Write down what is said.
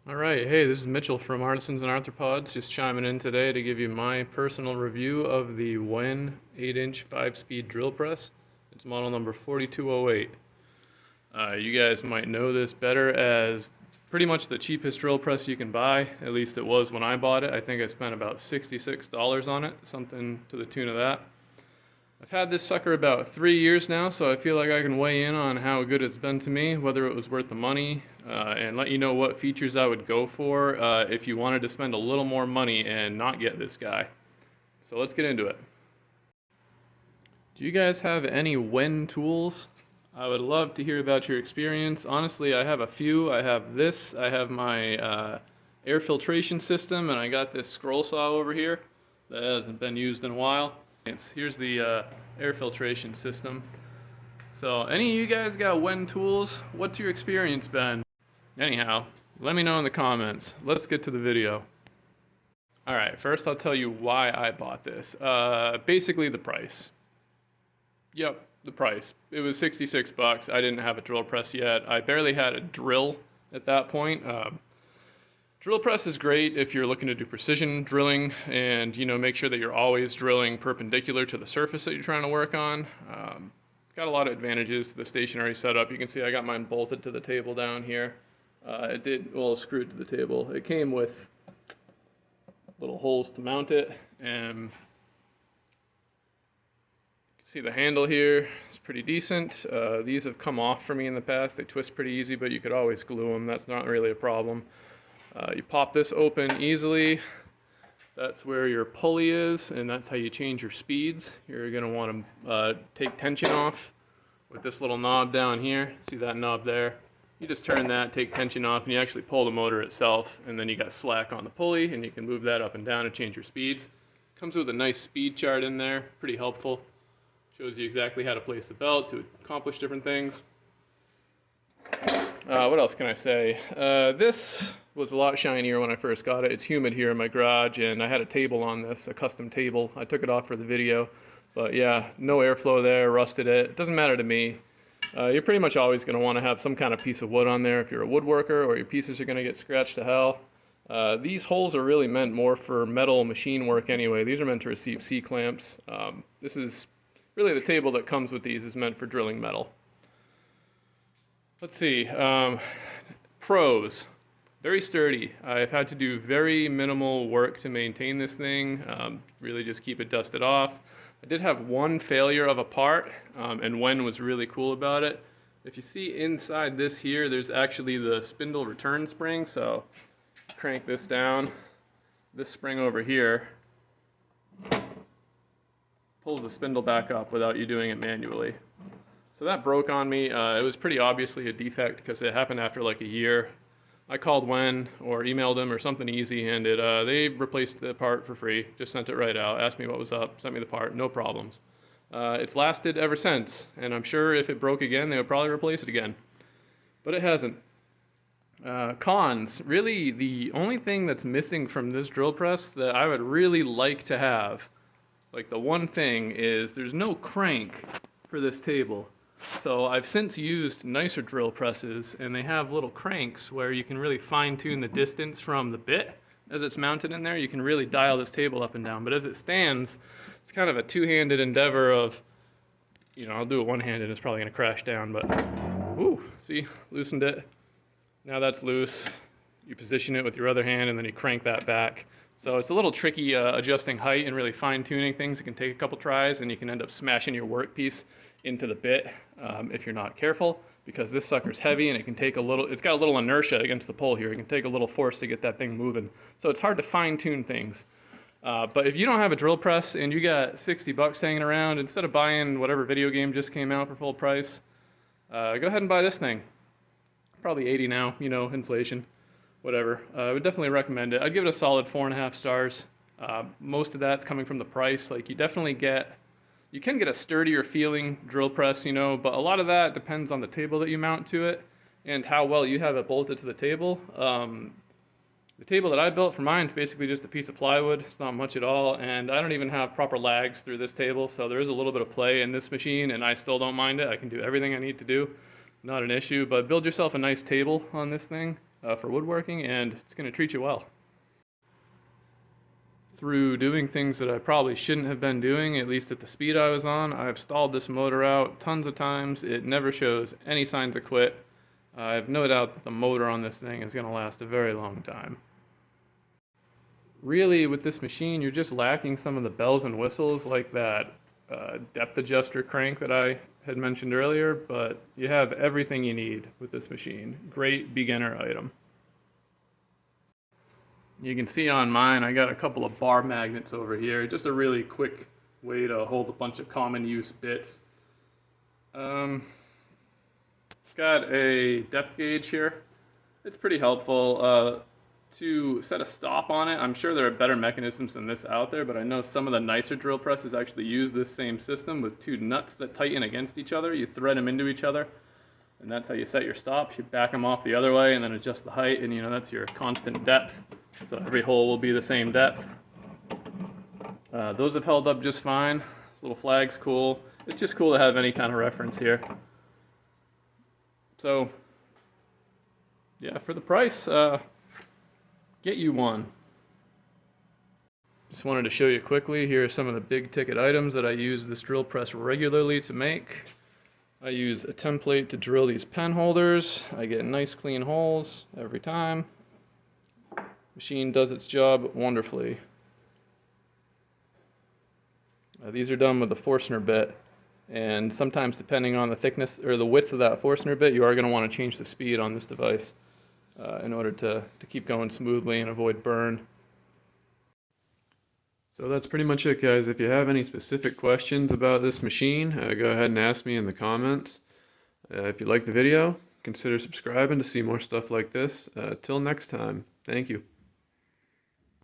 Alright, hey, this is Mitchell from Artisans and Arthropods, just chiming in today to give you my personal review of the Wen 8-inch 5-speed drill press. It's model number 4208. You guys might know this better as pretty much the cheapest drill press you can buy, at least it was when I bought it. I think I spent about $66 on it, something to the tune of that. I've had this sucker about 3 years now, so I feel like I can weigh in on how good it's been to me, whether it was worth the money, and let you know what features I would go for if you wanted to spend a little more money and not get this guy. So let's get into it. Do you guys have any Wen tools? I would love to hear about your experience. Honestly, I have a few. I have this, I have my air filtration system, and I got this scroll saw over here that hasn't been used in a while. Here's the air filtration system. So, any of you guys got Wen tools? What's your experience been? Anyhow, let me know in the comments. Let's get to the video. Alright, first I'll tell you why I bought this. Basically the price. Yep, the price. It was 66 bucks. I didn't have a drill press yet. I barely had a drill at that point. Drill press is great if you're looking to do precision drilling and, make sure that you're always drilling perpendicular to the surface that you're trying to work on. It's got a lot of advantages to the stationary setup. You can see I got mine bolted to the table down here. Screwed to the table. It came with little holes to mount it, and you can see the handle here is pretty decent. These have come off for me in the past. They twist pretty easy, but you could always glue them. That's not really a problem. You pop this open easily. That's where your pulley is, and that's how you change your speeds. You're going to want to take tension off with this little knob down here. See that knob there? You just turn that, take tension off, and you actually pull the motor itself, and then you got slack on the pulley, and you can move that up and down and change your speeds. Comes with a nice speed chart in there, pretty helpful. Shows you exactly how to place the belt to accomplish different things. What else can I say? This was a lot shinier when I first got it. It's humid here in my garage, and I had a table on this, a custom table. I took it off for the video, but yeah, no airflow there, rusted it. It doesn't matter to me. You're pretty much always going to want to have some kind of piece of wood on there if you're a woodworker, or your pieces are going to get scratched to hell. These holes are really meant more for metal machine work anyway. These are meant to receive C-clamps. This is really the table that comes with these is meant for drilling metal. Let's see. Pros. Very sturdy. I've had to do very minimal work to maintain this thing. Really just keep it dusted off. I did have one failure of a part, and Wen was really cool about it. If you see inside this here, there's actually the spindle return spring, so crank this down. This spring over here pulls the spindle back up without you doing it manually. So that broke on me. It was pretty obviously a defect because it happened after like a year. I called Wen or emailed them or something easy, and they replaced the part for free. Just sent it right out, asked me what was up, sent me the part, no problems. It's lasted ever since, and I'm sure if it broke again, they would probably replace it again. But it hasn't. Cons. Really, the only thing that's missing from this drill press that I would really like to have, like the one thing, is there's no crank for this table. So I've since used nicer drill presses, and they have little cranks where you can really fine-tune the distance from the bit as it's mounted in there. You can really dial this table up and down, but as it stands, it's kind of a two-handed endeavor of, I'll do it one-handed, it's probably going to crash down, but, woo, see, loosened it. Now that's loose. You position it with your other hand, and then you crank that back. So it's a little tricky adjusting height and really fine-tuning things. It can take a couple tries, and you can end up smashing your workpiece into the bit if you're not careful, because this sucker's heavy and it's got a little inertia against the pole here. It can take a little force to get that thing moving. So it's hard to fine-tune things. But if you don't have a drill press and you got 60 bucks hanging around, instead of buying whatever video game just came out for full price, go ahead and buy this thing. Probably 80 now, inflation, whatever. I would definitely recommend it. I'd give it a solid 4.5 stars. Most of that's coming from the price. Like you can get a sturdier feeling drill press, but a lot of that depends on the table that you mount to it and how well you have it bolted to the table. The table that I built for mine is basically just a piece of plywood. It's not much at all, and I don't even have proper lags through this table, so there is a little bit of play in this machine, and I still don't mind it. I can do everything I need to do, not an issue, but build yourself a nice table on this thing. for woodworking, and it's going to treat you well. Through doing things that I probably shouldn't have been doing, at least at the speed I was on, I've stalled this motor out tons of times. It never shows any signs of quit. I have no doubt that the motor on this thing is going to last a very long time. Really, with this machine, you're just lacking some of the bells and whistles like that depth adjuster crank that I had mentioned earlier, but you have everything you need with this machine. Great beginner item. You can see on mine, I got a couple of bar magnets over here. Just a really quick way to hold a bunch of common use bits. It's got a depth gauge here. It's pretty helpful. To set a stop on it, I'm sure there are better mechanisms than this out there, but I know some of the nicer drill presses actually use this same system with two nuts that tighten against each other. You thread them into each other, and that's how you set your stops. You back them off the other way and then adjust the height, and that's your constant depth. So every hole will be the same depth. Those have held up just fine. This little flag's cool. It's just cool to have any kind of reference here. So, yeah, for the price, get you one. Just wanted to show you quickly, here are some of the big ticket items that I use this drill press regularly to make. I use a template to drill these pen holders. I get nice clean holes every time. Machine does its job wonderfully. These are done with a Forstner bit, and sometimes depending on the thickness or the width of that Forstner bit, you are going to want to change the speed on this device in order to keep going smoothly and avoid burn. So that's pretty much it, guys. If you have any specific questions about this machine, go ahead and ask me in the comments. If you like the video, consider subscribing to see more stuff like this. Till next time, thank you.